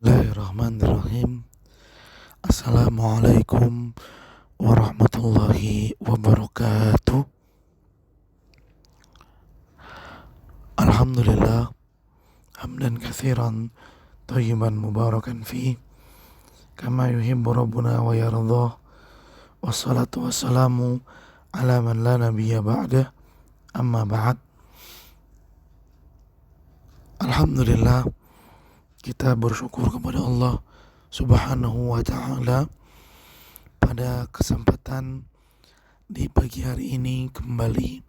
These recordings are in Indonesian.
Bismillahirrahmanirrahim. Assalamualaikum warahmatullahi wabarakatuh. Alhamdulillah hamdan katsiran thayyiban mubarakan fi kama yuhibbu rabbuna wa yardah. Wassalatu wassalamu ala man la nabiyya ba'dah. Amma ba'd. Alhamdulillah, kita bersyukur kepada Allah Subhanahu wa ta'ala pada kesempatan di pagi hari ini kembali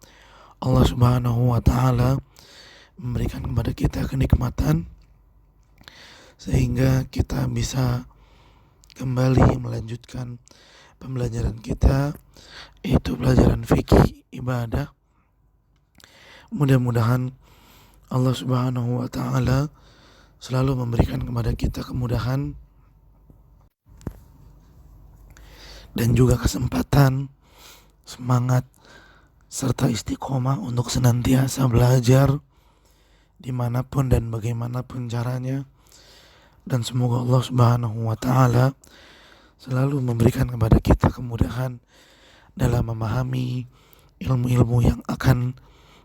Allah Subhanahu wa ta'ala memberikan kepada kita kenikmatan sehingga kita bisa kembali melanjutkan pembelajaran kita, yaitu pelajaran fikih ibadah. Mudah-mudahan Allah Subhanahu wa ta'ala selalu memberikan kepada kita kemudahan dan juga kesempatan, semangat, serta istiqomah untuk senantiasa belajar dimanapun dan bagaimanapun caranya. Dan semoga Allah Subhanahu wa ta'ala selalu memberikan kepada kita kemudahan dalam memahami ilmu-ilmu yang akan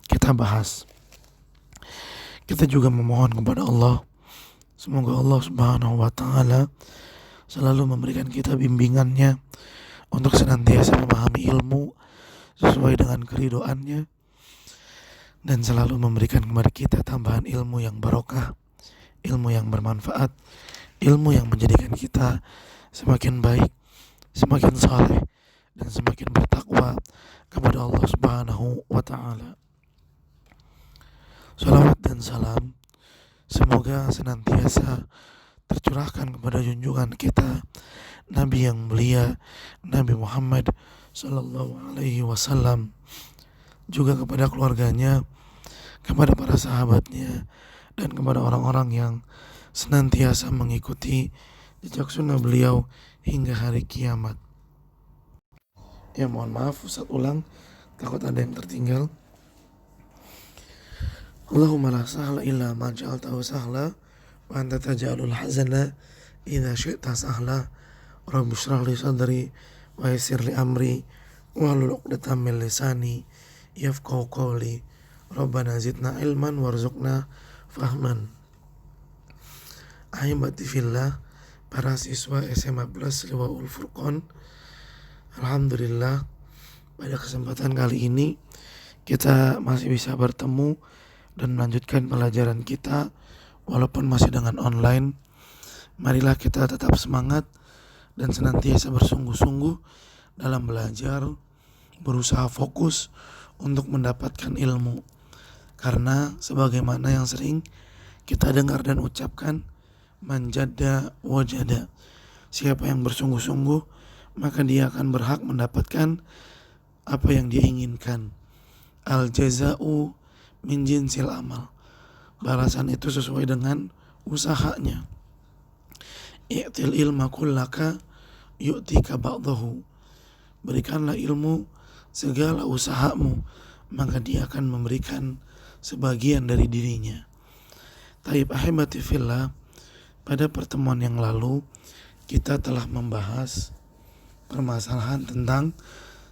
kita bahas. Kita juga memohon kepada Allah, semoga Allah Subhanahu wa ta'ala selalu memberikan kita bimbingannya untuk senantiasa memahami ilmu sesuai dengan keridhoannya, dan selalu memberikan kepada kita tambahan ilmu yang barokah, ilmu yang bermanfaat, ilmu yang menjadikan kita semakin baik, semakin saleh, dan semakin bertakwa kepada Allah Subhanahu wa ta'ala. Salawat dan salam semoga senantiasa tercurahkan kepada junjungan kita, Nabi yang mulia, Nabi Muhammad sallallahu alaihi wasallam, juga kepada keluarganya, kepada para sahabatnya, dan kepada orang-orang yang senantiasa mengikuti jejak sunnah beliau hingga hari kiamat. Ya, mohon maaf Ustaz ulang, takut ada yang tertinggal. Allahumma la sahla illa ma ja'altahu sahla wa anta taj'alul hazana idza syi'ta sahla. Rabbi shrah li sadri wa yassir li amri wahlul 'uqdatam min lisani yafqahu qawli. Rabbana zidna ilman warzuqna fahman. Ahibati fillah, para siswa SMA Plus Liwaul Furqan, alhamdulillah pada kesempatan kali ini kita masih bisa bertemu dan melanjutkan pelajaran kita walaupun masih dengan online. Marilah kita tetap semangat dan senantiasa bersungguh-sungguh dalam belajar, berusaha fokus untuk mendapatkan ilmu. Karena sebagaimana yang sering kita dengar dan ucapkan, man jadda wajada. Siapa yang bersungguh-sungguh, maka dia akan berhak mendapatkan apa yang dia inginkan. Al jaza'u min jinsil amal. Balasan itu sesuai dengan usahanya. I'til ilma kullaka yu'tika ba'dahu. Berikanlah ilmu segala usahamu, maka dia akan memberikan sebagian dari dirinya. Taib ahibati fillah, pada pertemuan yang lalu kita telah membahas permasalahan tentang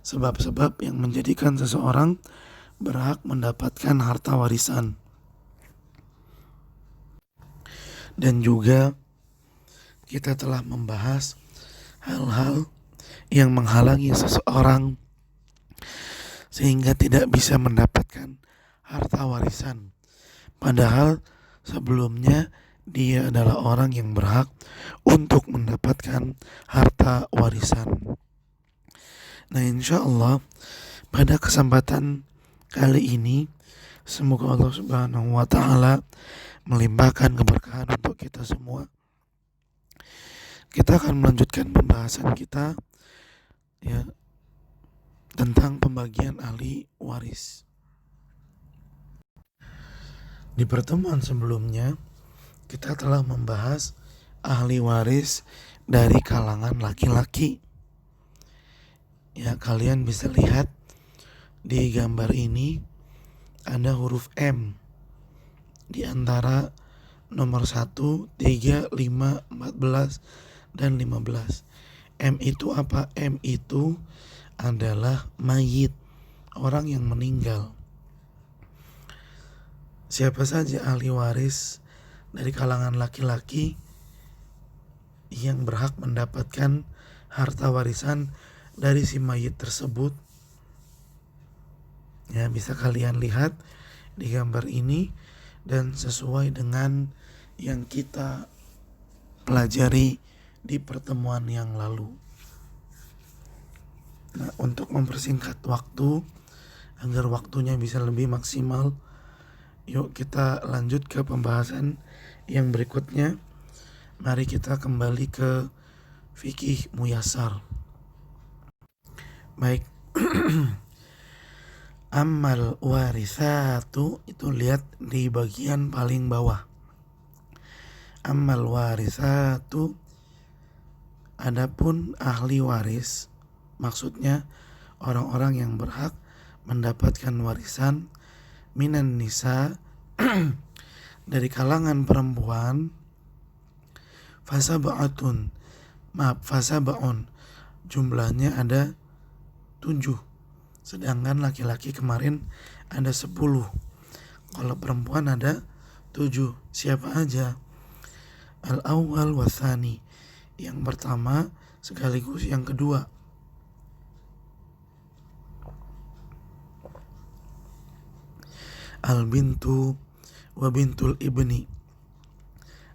sebab-sebab yang menjadikan seseorang berhak mendapatkan harta warisan. Dan juga kita telah membahas hal-hal yang menghalangi seseorang sehingga tidak bisa mendapatkan harta warisan, padahal sebelumnya dia adalah orang yang berhak untuk mendapatkan harta warisan. Nah, insya Allah pada kesempatan kali ini semoga Allah Subhanahu wa ta'ala melimpahkan keberkahan untuk kita semua. Kita akan melanjutkan pembahasan kita ya tentang pembagian ahli waris. Di pertemuan sebelumnya kita telah membahas ahli waris dari kalangan laki-laki. Ya, kalian bisa lihat di gambar ini ada huruf M di antara nomor 1, 3, 5, 14, dan 15. M itu apa? M itu adalah mayit, orang yang meninggal. Siapa saja ahli waris dari kalangan laki-laki yang berhak mendapatkan harta warisan dari si mayit tersebut. Ya, bisa kalian lihat di gambar ini dan sesuai dengan yang kita pelajari di pertemuan yang lalu. Nah, untuk mempersingkat waktu agar waktunya bisa lebih maksimal, yuk kita lanjut ke pembahasan yang berikutnya. Mari kita kembali ke fikih muyasar. Baik. Ammal warisatu, itu lihat di bagian paling bawah. Ammal warisatu, adapun ahli waris, maksudnya orang-orang yang berhak mendapatkan warisan, minan nisa, dari kalangan perempuan, fasaba'un, jumlahnya ada 7, sedangkan laki-laki kemarin ada 10. Kalau perempuan ada 7. Siapa aja? Al-awwal wasani, yang pertama sekaligus yang kedua. Al-bintu wa bintul ibni,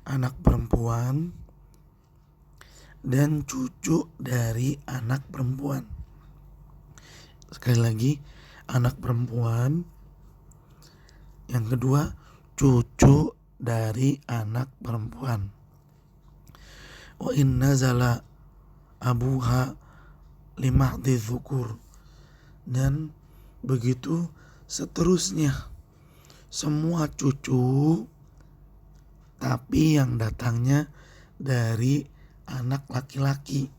anak perempuan dan cucu dari anak perempuan. Sekali lagi, anak perempuan. Yang kedua, cucu dari anak perempuan. Wa in nazala abuha limahdi dzukur, dan begitu seterusnya, semua cucu tapi yang datangnya dari anak laki-laki,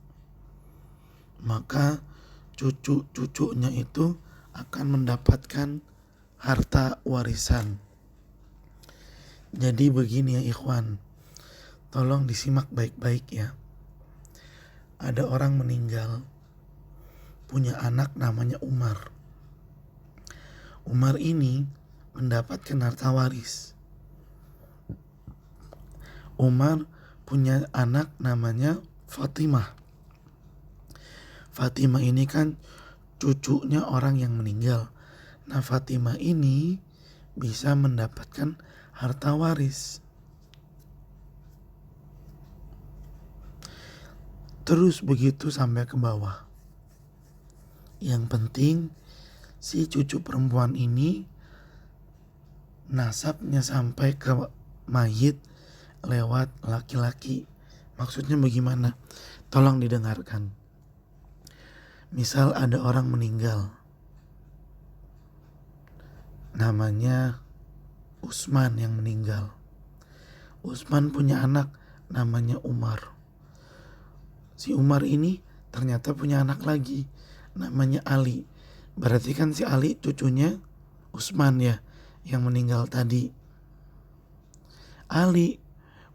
maka cucu-cucunya itu akan mendapatkan harta warisan. Jadi begini ya ikhwan, tolong disimak baik-baik ya. Ada orang meninggal, punya anak namanya Umar. Umar ini mendapatkan harta waris. Umar punya anak namanya Fatimah. Fatimah ini kan cucunya orang yang meninggal. Nah, Fatimah ini bisa mendapatkan harta waris. Terus begitu sampai ke bawah. Yang penting si cucu perempuan ini nasabnya sampai ke mayit lewat laki-laki. Maksudnya bagaimana? Tolong didengarkan. Misal ada orang meninggal, namanya Utsman yang meninggal. Utsman punya anak namanya Umar. Si Umar ini ternyata punya anak lagi namanya Ali. Berarti kan si Ali cucunya Utsman ya, yang meninggal tadi. Ali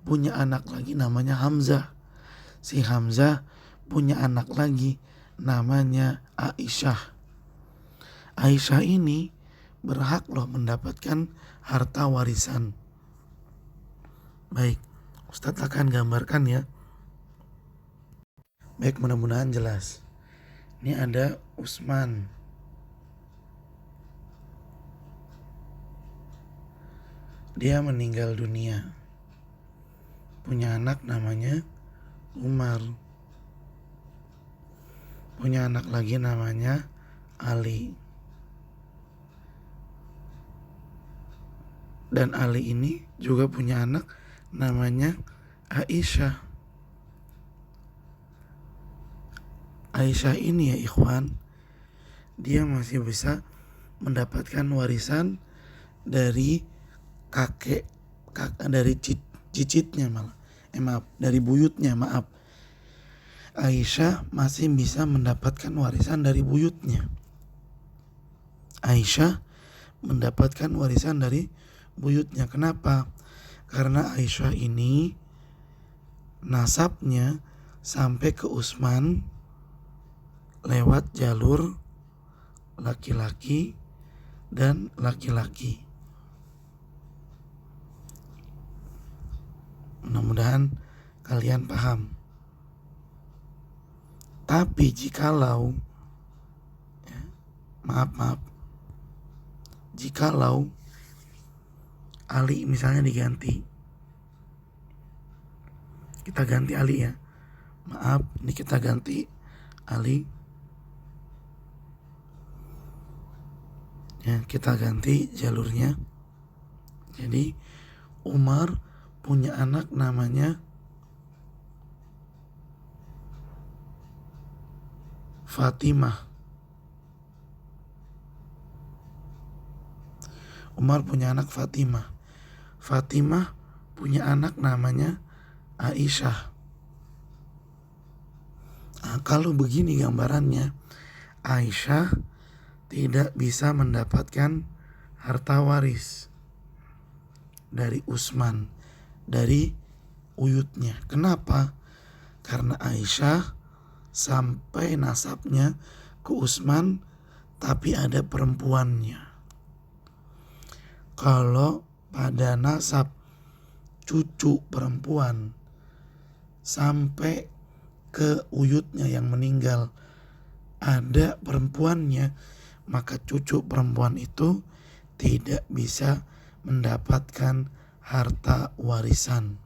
punya anak lagi namanya Hamzah. Si Hamzah punya anak lagi namanya Aisyah. Aisyah ini berhak loh mendapatkan harta warisan. Baik, Ustadz akan gambarkan ya. Baik, mudah-mudahan jelas. Ini ada Utsman. Dia meninggal dunia. Punya anak namanya Umar. Punya anak lagi namanya Ali. Dan Ali ini juga punya anak namanya Aisyah. Aisyah ini ya ikhwan, dia masih bisa mendapatkan warisan dari dari cicitnya dari buyutnya. Aisyah masih bisa mendapatkan warisan dari buyutnya. Aisyah mendapatkan warisan dari buyutnya. Kenapa? Karena Aisyah ini nasabnya sampai ke Utsman lewat jalur laki-laki dan laki-laki. Mudah-mudahan kalian paham. Tapi jikalau jikalau Ali misalnya diganti, kita ganti Ali ya. Ini kita ganti Ali. Ya, kita ganti jalurnya. Jadi Umar punya anak namanya Fatimah. Umar punya anak Fatimah. Fatimah punya anak namanya Aisyah. Nah, kalau begini gambarannya, Aisyah tidak bisa mendapatkan harta waris dari Utsman, dari uyutnya. Kenapa? Karena Aisyah sampai nasabnya ke Utsman, tapi ada perempuannya. Kalau pada nasab cucu perempuan sampai ke uyutnya yang meninggal ada perempuannya, maka cucu perempuan itu tidak bisa mendapatkan harta warisan.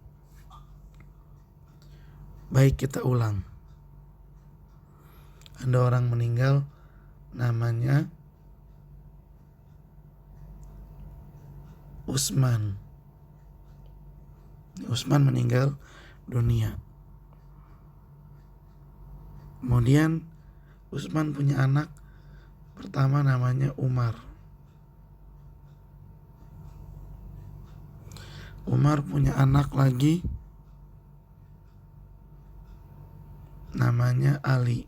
Baik, kita ulang. Ada orang meninggal namanya Utsman. Utsman meninggal dunia. Kemudian Utsman punya anak pertama namanya Umar. Umar punya anak lagi namanya Ali.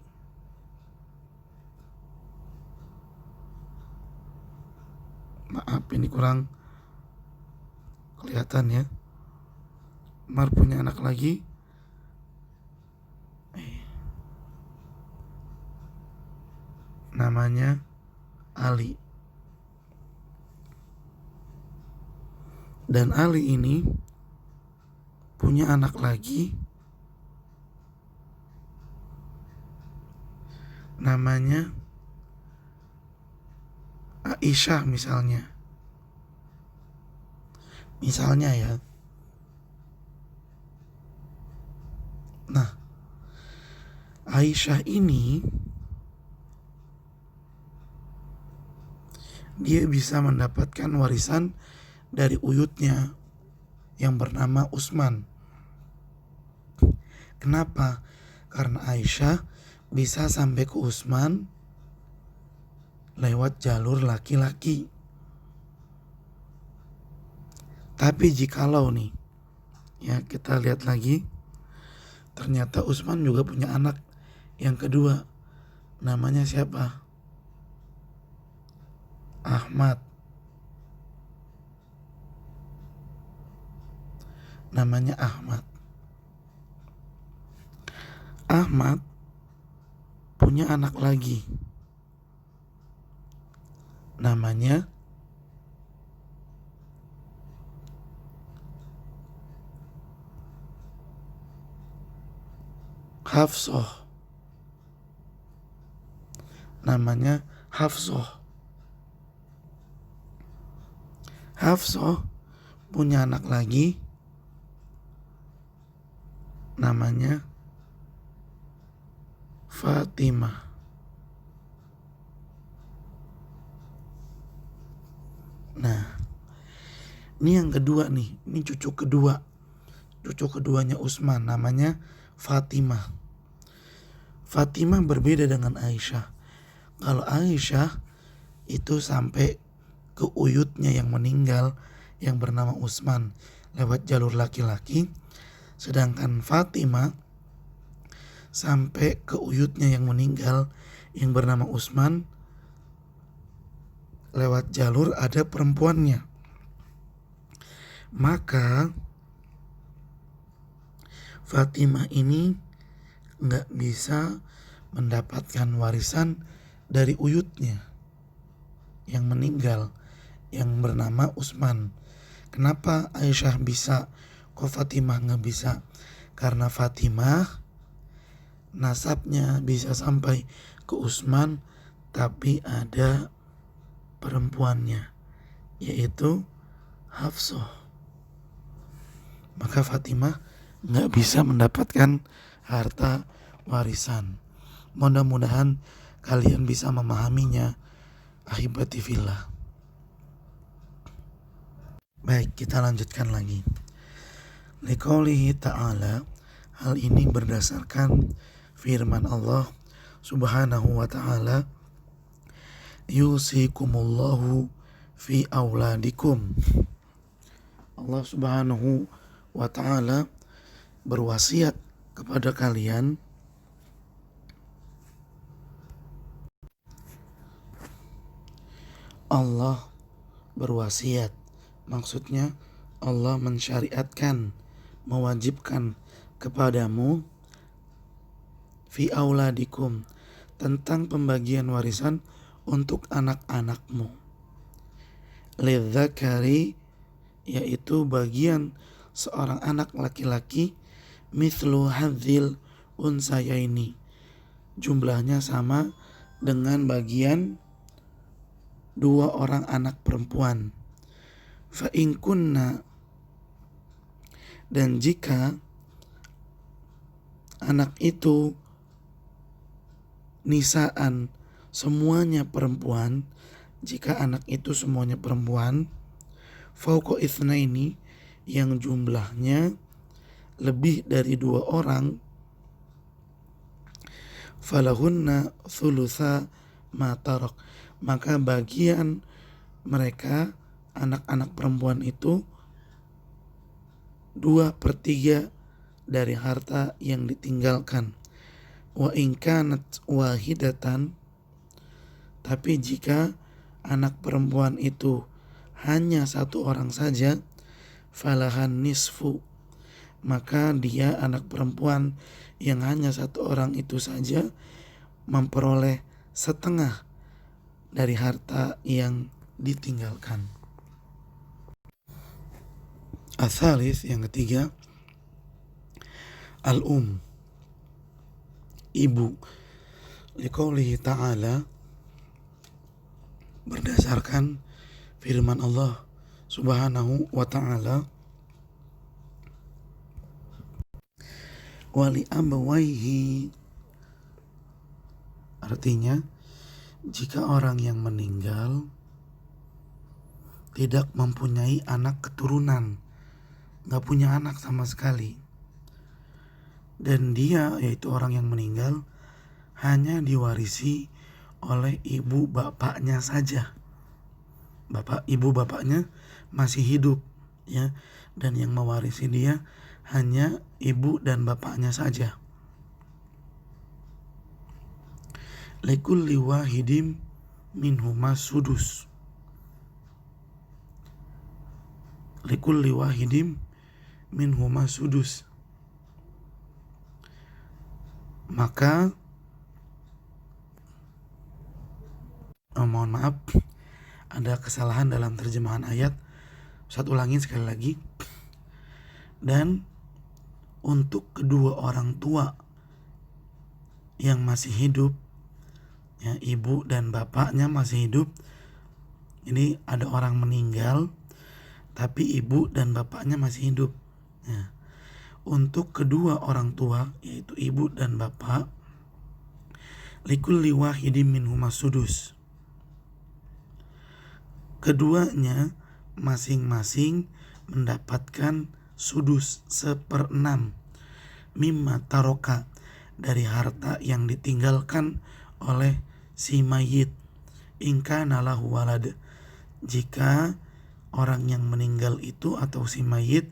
Maaf, ini kurang kelihatan ya. Umar punya anak lagi namanya Ali. Dan Ali ini punya anak lagi namanya Aisyah misalnya. Misalnya ya. Nah, Aisyah ini dia bisa mendapatkan warisan dari uyutnya yang bernama Utsman. Kenapa? Karena Aisyah bisa sampai ke Utsman lewat jalur laki-laki. Tapi jikalau nih, ya kita lihat lagi, ternyata Utsman juga punya anak yang kedua. Namanya siapa? Ahmad. Namanya Ahmad. Ahmad punya anak lagi. Namanya Hafsah. Namanya Hafsah. Hafsah punya anak lagi namanya Fatimah. Nah, ini yang kedua nih, ini cucu kedua. Cucu keduanya Utsman namanya Fatimah. Fatimah berbeda dengan Aisyah. Kalau Aisyah itu sampai ke uyutnya yang meninggal yang bernama Utsman lewat jalur laki-laki, sedangkan Fatimah sampai ke uyutnya yang meninggal yang bernama Utsman lewat jalur ada perempuannya. Maka Fatimah ini nggak bisa mendapatkan warisan dari uyutnya yang meninggal, yang bernama Utsman. Kenapa Aisyah bisa, kok Fatimah nggak bisa? Karena Fatimah nasabnya bisa sampai ke Utsman, tapi ada perempuannya, yaitu Hafsah. Maka Fatimah nggak bisa mendapatkan harta warisan. Mudah-mudahan kalian bisa memahaminya, ahibati fillah. Baik, kita lanjutkan lagi. Liqaulihi ta'ala, hal ini berdasarkan firman Allah Subhanahu wa ta'ala, yusikumullahu fi auladikum. Allah Subhanahu wa ta'ala berwasiat kepada kalian Allah berwasiat, maksudnya Allah mensyariatkan, mewajibkan kepadamu fi auladikum, tentang pembagian warisan untuk anak-anakmu. Lidzakari, yaitu bagian seorang anak laki-laki, mithlu hadzil unsayaini, jumlahnya sama dengan bagian dua orang anak perempuan. Fa in kunna, dan jika anak itu nisaan, semuanya perempuan, jika anak itu semuanya perempuan, fauqa itsnaini, yang jumlahnya lebih dari dua orang, falahunna thulutsa ma tarak, maka bagian mereka anak-anak perempuan itu 2/3 dari harta yang ditinggalkan. Wa in kanat wahidatan, tapi jika anak perempuan itu hanya satu orang saja, falahan nisfu, maka dia anak perempuan yang hanya satu orang itu saja memperoleh setengah dari harta yang ditinggalkan. Atsalis, yang ketiga, al-um, ibu. Liqaulihi ta'ala, berdasarkan firman Allah Subhanahu wa ta'ala, wali abawaihi, artinya jika orang yang meninggal tidak mempunyai anak keturunan, gak punya anak sama sekali, dan dia, yaitu orang yang meninggal, hanya diwarisi oleh ibu bapaknya saja. Ibu bapaknya masih hidup, ya, dan yang mewarisi dia hanya ibu dan bapaknya saja. Likulli wahidim minhuma sudus. Likulli wahidim minhuma sudus. Maka mohon maaf, ada kesalahan dalam terjemahan ayat. Saya ulangin sekali lagi. Dan untuk kedua orang tua yang masih hidup, ya, ibu dan bapaknya masih hidup. Ini ada orang meninggal tapi ibu dan bapaknya masih hidup, ya. Untuk kedua orang tua, yaitu ibu dan bapak, likulli wahidin minhuma sudus, keduanya masing-masing mendapatkan sudus 1/6 mimma taroka, dari harta yang ditinggalkan oleh si mayit, ingkana lahu walad, jika orang yang meninggal itu atau si mayit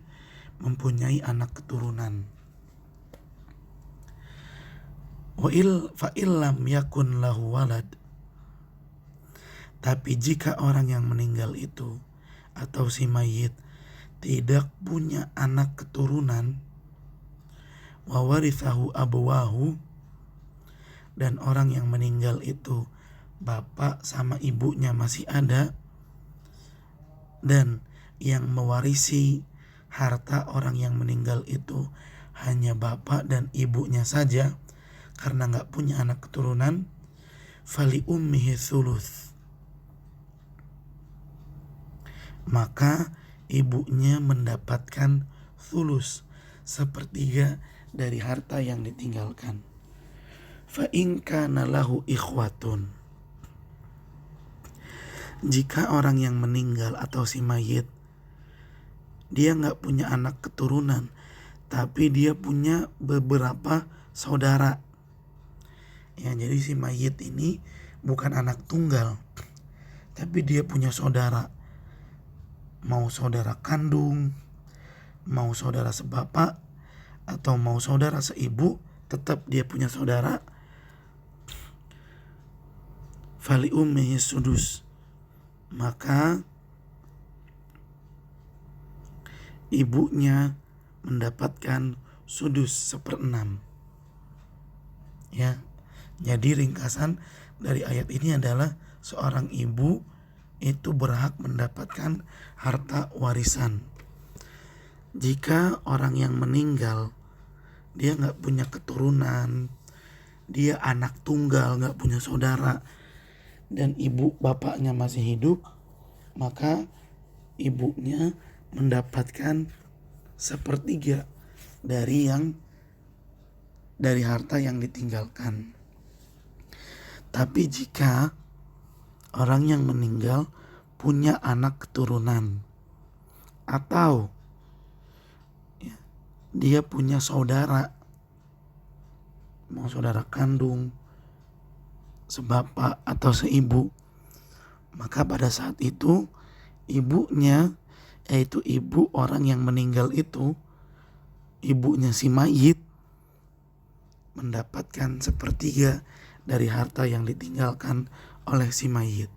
mempunyai anak keturunan. Fa illam yakun lahu walad, tapi jika orang yang meninggal itu atau si mayit tidak punya anak keturunan, wa warithahu abawahu, dan orang yang meninggal itu bapak sama ibunya masih ada, dan yang mewarisi harta orang yang meninggal itu hanya bapak dan ibunya saja karena nggak punya anak keturunan, fali ummihi thuluth, maka ibunya mendapatkan thulus, sepertiga dari harta yang ditinggalkan. Fa in kana lahu ikhwatun, jika orang yang meninggal atau si mayit dia nggak punya anak keturunan, tapi dia punya beberapa saudara. Ya, jadi si mayit ini bukan anak tunggal, tapi dia punya saudara. Mau saudara kandung, mau saudara sebapak, atau mau saudara seibu, tetap dia punya saudara. Fali ummihi sudus, maka ibunya mendapatkan sudus 1/6. Ya, jadi ringkasan dari ayat ini adalah seorang ibu itu berhak mendapatkan harta warisan. Jika orang yang meninggal dia nggak punya keturunan, dia anak tunggal, nggak punya saudara, dan ibu bapaknya masih hidup, maka ibunya mendapatkan 1/3 dari harta yang ditinggalkan. Tapi jika orang yang meninggal punya anak keturunan, atau dia punya saudara, mau saudara kandung, sebapak atau seibu, maka pada saat itu ibunya, yaitu ibu orang yang meninggal itu, ibunya si mayit, mendapatkan 1/3 dari harta yang ditinggalkan oleh si mayit.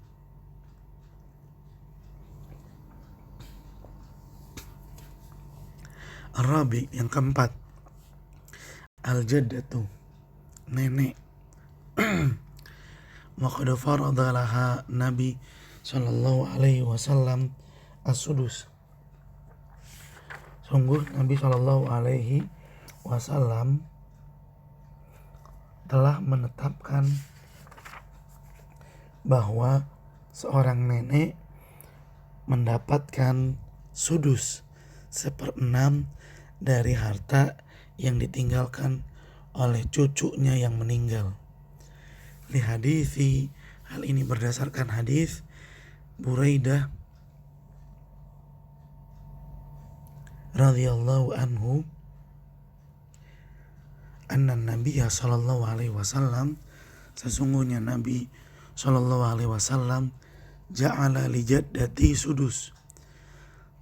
Arabi, yang keempat, al-jaddatu, nenek. Wa qad farada laha Nabi sallallahu alaihi wasallam as-sudus. Sungguh Nabi sallallahu alaihi wasallam telah menetapkan bahwa seorang nenek mendapatkan sudus 1/6 dari harta yang ditinggalkan oleh cucunya yang meninggal. Li hadithi, hal ini berdasarkan hadis Buraidah radhiyallahu anhu, anna Nabiyya sallallahu alaihi wasallam, sesungguhnya Nabi sallallahu alaihi wasallam, ja'ala li jaddati sudus,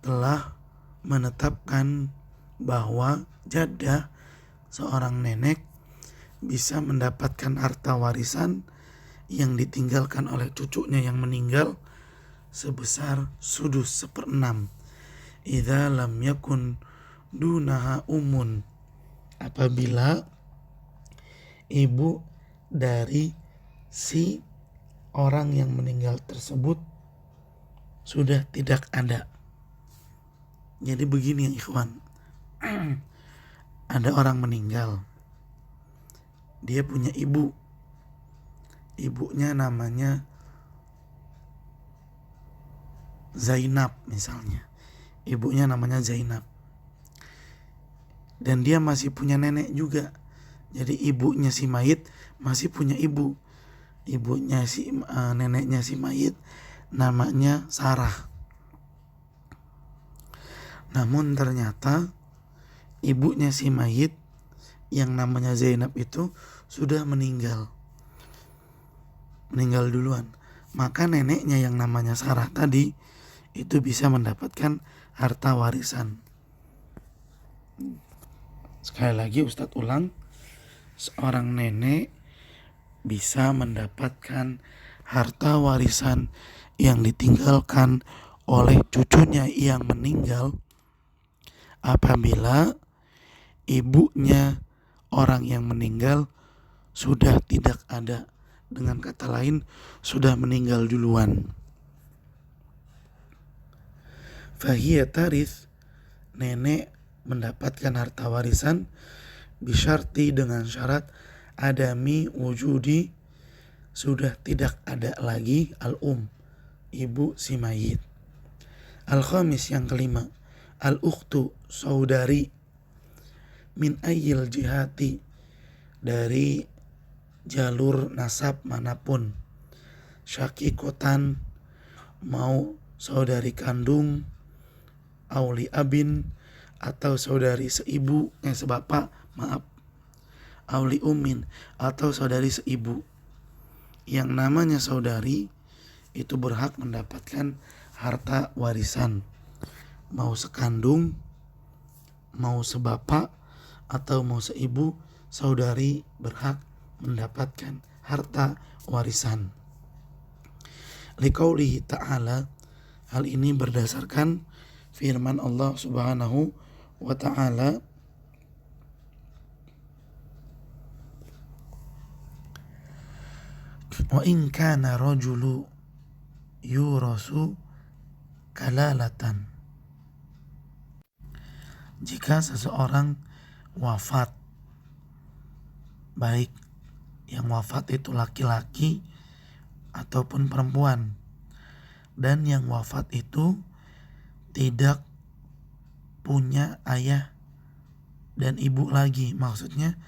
telah menetapkan bahwa jaddah, seorang nenek, bisa mendapatkan harta warisan yang ditinggalkan oleh cucunya yang meninggal sebesar sudus 1/6. Idza lam yakun dunaha umun, apabila ibu dari si orang yang meninggal tersebut sudah tidak ada. Jadi begini ya ikhwan, ada orang meninggal, dia punya ibu, ibunya namanya Zainab misalnya, ibunya namanya Zainab, dan dia masih punya nenek juga. Jadi ibunya si mayit masih punya ibu, neneknya si mayit namanya Sarah. Namun ternyata ibunya si mayit yang namanya Zainab itu sudah meninggal duluan. Maka neneknya yang namanya Sarah tadi itu bisa mendapatkan harta warisan. Sekali lagi Ustadz ulang, seorang nenek bisa mendapatkan harta warisan yang ditinggalkan oleh cucunya yang meninggal apabila ibunya orang yang meninggal sudah tidak ada. Dengan kata lain, sudah meninggal duluan. Fahiyya tarith, nenek mendapatkan harta warisan bisyarti dengan syarat adami wujudi, sudah tidak ada lagi ibu si mayit. Al-khamis, yang kelima, al-ukhtu, saudari, min ayyil jihati, dari jalur nasab manapun, syakikotan, mau saudari kandung, auli abin, atau saudari sebapak, auli umin, atau saudari seibu. Yang namanya saudari itu berhak mendapatkan harta warisan, mau sekandung, mau sebapak, atau mau seibu, saudari berhak mendapatkan harta warisan. Liqaulihi ta'ala, hal ini berdasarkan firman Allah Subhanahu wa ta'ala, wa in kana rajulu yurasu kalalatan, jika seseorang wafat, baik yang wafat itu laki-laki ataupun perempuan, dan yang wafat itu tidak punya ayah dan ibu lagi, maksudnya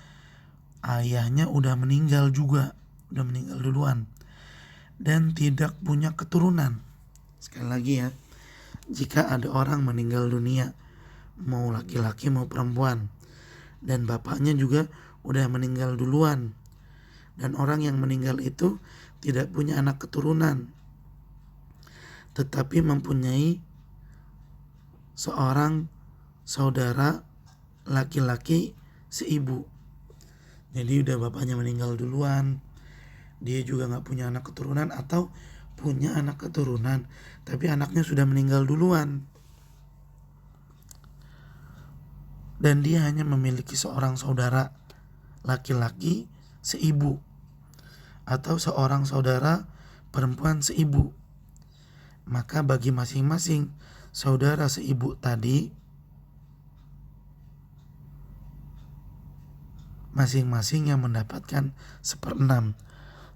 ayahnya udah meninggal duluan, dan tidak punya keturunan. Sekali lagi ya, jika ada orang meninggal dunia, mau laki-laki mau perempuan, dan bapaknya juga udah meninggal duluan, dan orang yang meninggal itu tidak punya anak keturunan, tetapi mempunyai seorang saudara laki-laki seibu. Jadi udah bapaknya meninggal duluan, dia juga gak punya anak keturunan, atau punya anak keturunan tapi anaknya sudah meninggal duluan, dan dia hanya memiliki seorang saudara laki-laki seibu atau seorang saudara perempuan seibu. Maka bagi masing-masing saudara seibu tadi, masing-masing yang mendapatkan 1/6.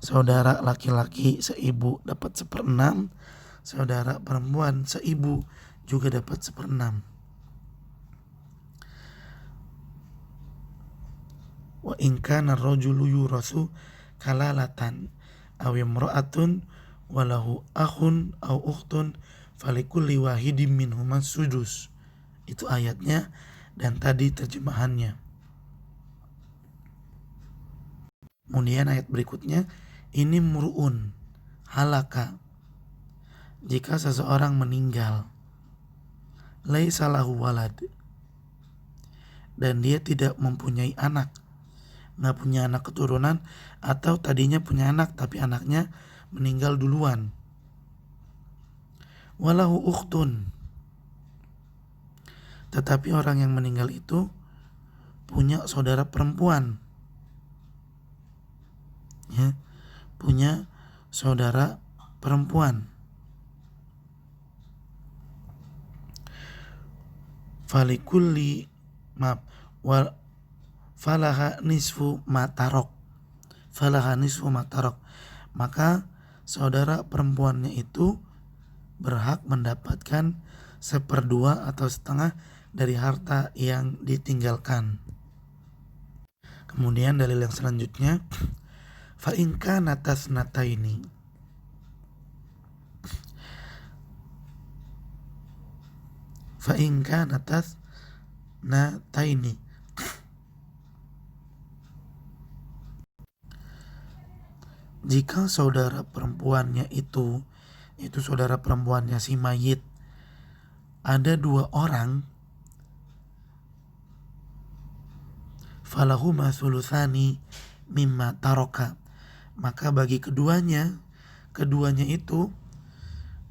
Saudara laki-laki seibu dapat 1/6, saudara perempuan seibu juga dapat 1/6. Wa in kana ar-rajulu yurasu kalalatan aw imra'atun walahu akhun aw ukhtun falikulli wahidin minhuma sudus. Itu ayatnya, dan tadi terjemahannya. Kemudian ayat berikutnya, ini mur'un halaka, jika seseorang meninggal, laisa lahu walad, dan dia tidak mempunyai anak, nggak punya anak keturunan, atau tadinya punya anak tapi anaknya meninggal duluan. Walahu ukhtun, tetapi orang yang meninggal itu punya saudara perempuan, ya, punya saudara perempuan. Falikulli falaha nisfu matarok, maka saudara perempuannya itu berhak mendapatkan 1/2 atau setengah dari harta yang ditinggalkan. Kemudian dalil yang selanjutnya, fa in kana tasnataini, fa in kana tasnataini, jika saudara perempuannya itu saudara perempuannya si mayit, ada 2 orang, falahuma thulutsani mimma taroka, maka bagi keduanya itu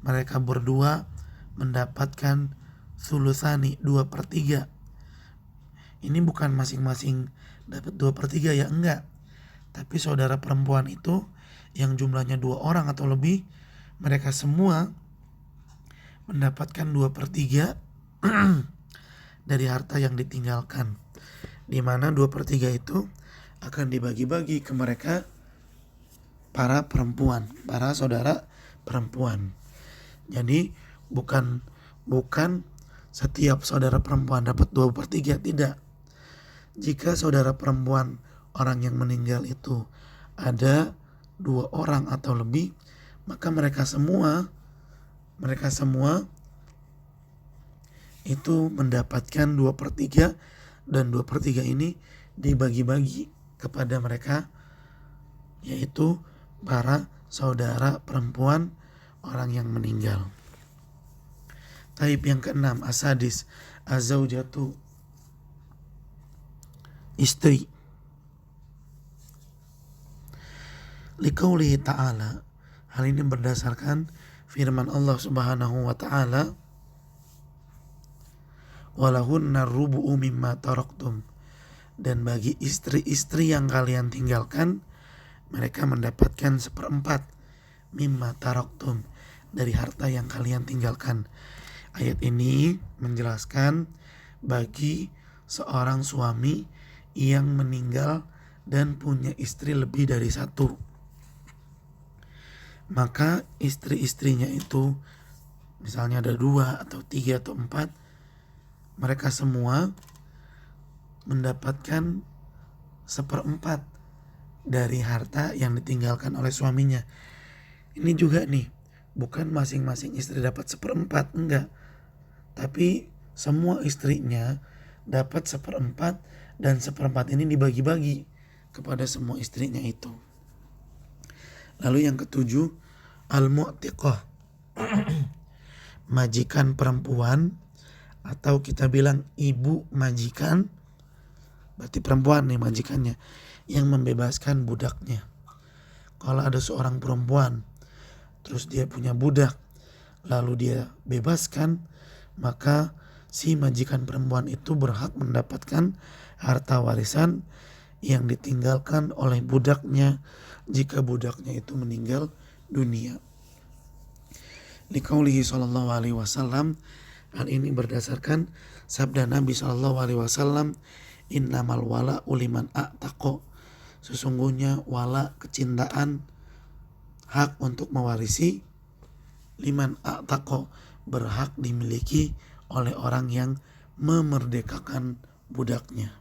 mereka berdua mendapatkan thulutsani, 2/3. Ini bukan masing-masing dapat 2/3 ya, enggak. Tapi saudara perempuan itu yang jumlahnya 2 orang atau lebih, mereka semua mendapatkan 2/3 dari harta yang ditinggalkan, di mana 2/3 itu akan dibagi-bagi ke mereka para perempuan, para saudara perempuan. Jadi bukan setiap saudara perempuan dapat 2/3, tidak. Jika saudara perempuan orang yang meninggal itu ada 2 orang atau lebih, maka mereka semua itu mendapatkan 2/3, dan 2/3 ini dibagi-bagi kepada mereka, yaitu para saudara perempuan orang yang meninggal. Taib yang keenam, asadis, azaujatu, istri. Liqaulihi ta'ala, hal ini berdasarkan firman Allah Subhanahu wa ta'ala, walahunna rubu'u mimma taraktum, dan bagi istri-istri yang kalian tinggalkan, mereka mendapatkan 1/4 mimma taraktum, dari harta yang kalian tinggalkan. Ayat ini menjelaskan bagi seorang suami yang meninggal dan punya istri lebih dari 1, maka istri-istrinya itu misalnya ada 2 atau 3 atau 4, mereka semua mendapatkan 1/4 dari harta yang ditinggalkan oleh suaminya. Ini juga nih, bukan masing-masing istri dapat 1/4, enggak, tapi semua istrinya dapat 1/4, dan 1/4 ini dibagi-bagi kepada semua istrinya itu. Lalu yang ketujuh, al-mu'tiqah, majikan perempuan, atau kita bilang ibu majikan, berarti perempuan nih majikannya, yang membebaskan budaknya. Kalau ada seorang perempuan terus dia punya budak lalu dia bebaskan, maka si majikan perempuan itu berhak mendapatkan harta warisan yang ditinggalkan oleh budaknya jika budaknya itu meninggal dunia. Liqaulihi sallallahu alaihi wasallam, hal ini berdasarkan sabda Nabi sallallahu alaihi wasallam, innamal wala uliman a'taqo, sesungguhnya wala, kecintaan, hak untuk mewarisi, liman a'taqo, berhak dimiliki oleh orang yang memerdekakan budaknya.